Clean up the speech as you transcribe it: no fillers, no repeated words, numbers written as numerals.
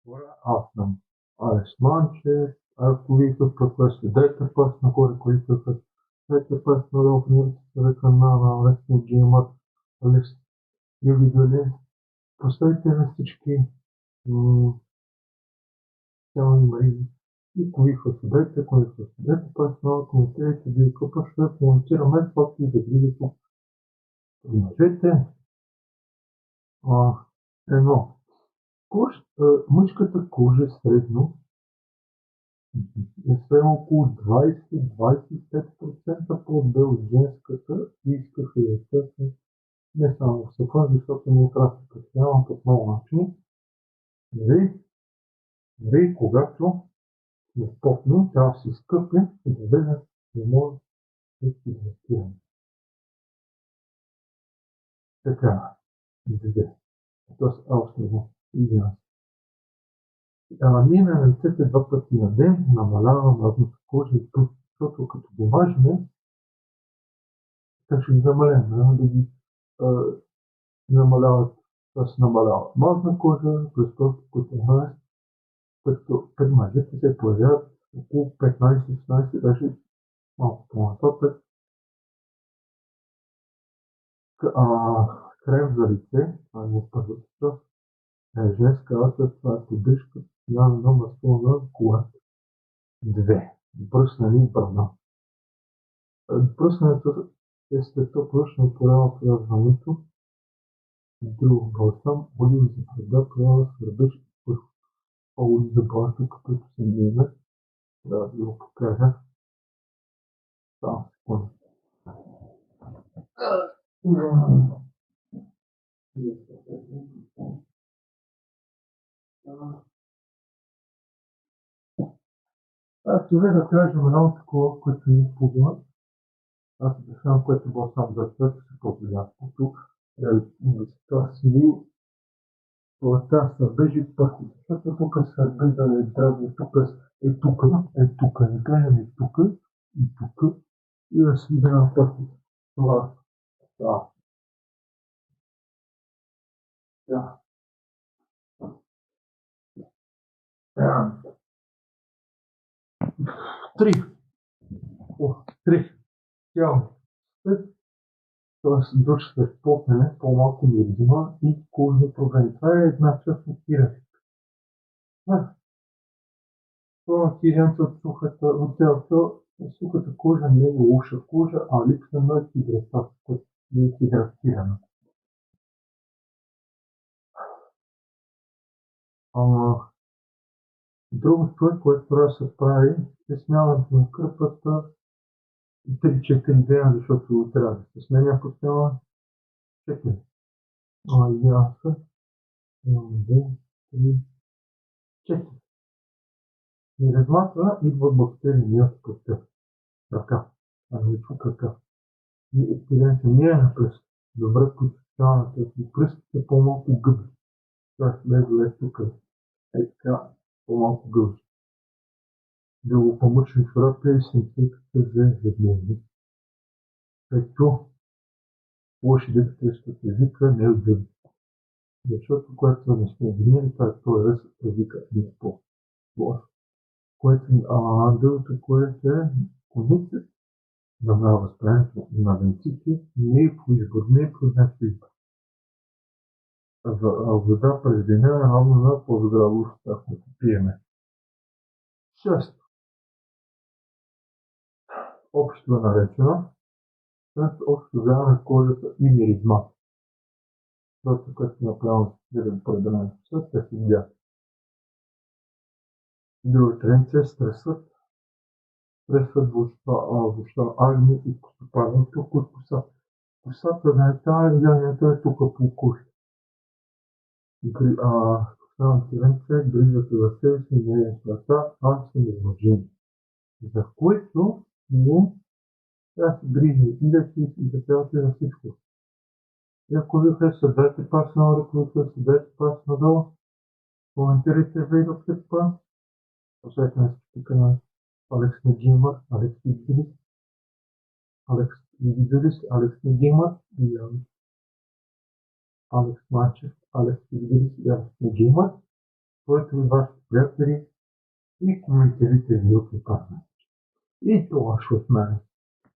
Ora Aslan, Alex Manche, Alcuvito per questo dette possono ancora questo dette possono offrire del canale Alex Gamer, Alex Ювидоле, поставите местечки, тяло Марии и кои дайте посна, коментирайте, вие какво ще коментираме, както и да видите. Продължете. Едно. Мъжката кожа средно е все около 20-25% по-отдел от женската и исках естествено не само в съпън, защото ние трябва да се притеснявам по много начини. Нали, когато сме спотни, трябва да се скъпи и да влезе не може да се инвестираме. Така, две. Тоест, още едно. Ние на лицете 2 пъти на ден намаляваме мазната кожа и тук, защото като го мажеме, така ще ги намалим, да ги намаляват, да се намалява мазна кожа, пръстоти, които при мъжете се появяват около 15-16, даже малко по-нататък. Крем за лице, това е първата част, е женска раса, това е поддръжка на масло на колата. 2. Бръснени и брада. Бръснането е след пръчно проява проявяването. Друг балсам, оливи за брада, проява сърдъж върху оливи за брада, като се мине. Да ви го покажа. Само секунда. Това да кажем едно такова, което ми спомня. Аз обяснявам, което било сам за това, че се по-приятното. Това си това сърбежи пърху. Защото тук сърбежа е дразни, тук, не кажем и тук, и да си иде на пърху. Това. Да. 3. Тяло. Т.е. душ след потене, по-малко миризма и кожни проблеми. Това е една част от тирането. Това тирането от сухата кожа не е лоша кожа, а липса на хидратация, не е хидратирана. Другото, което трябва да се прави, е смяването на кърпата 3-4 дена, защото трябва да се сменя постоянно. 4. Ясно. 4. Миризмата идва бактерии от ръка, нарича крака. И епидемията не е на пръст. Добре подчиняването и пръстите е по-малко гъби. Това влезе тук. Така, по-малко гъби. Да го помъчим в ръка и синтетиката за ежедневни. Ето, лоши да срещат езика не от гъби. Защото когато не сме гнили, това е езика не е по-лошо. Другото, което е кондицията, намалява възприемането на венците, не е по избор, не е по значи избор. Вода през деня е равно на по-здрава уста, ако пиеме. 6. Общо наречено, общо взема на кожата и миризма. Това, което направо се предаваме, те се видят. Друга тренция е стресът въобще агни и поступането, които косата на яденето е тук по кожа. Тренция грижата за себе си не е свята, а са невъжени. За което ние трябва да се грижим и да си и да трябвате за всичко. И ако ви харесва, дайте пас на оръковете, дайте пас надолу, коментирайте видео след това. Посетете на всички канали. Алекс Gamer, Алекс Виделис, Алекс Gamer и Алекс Манчев, Алекс Виделис и Алекс Gamer. своите и вашите приятели и коментирайте видеото там. И това ще от мен.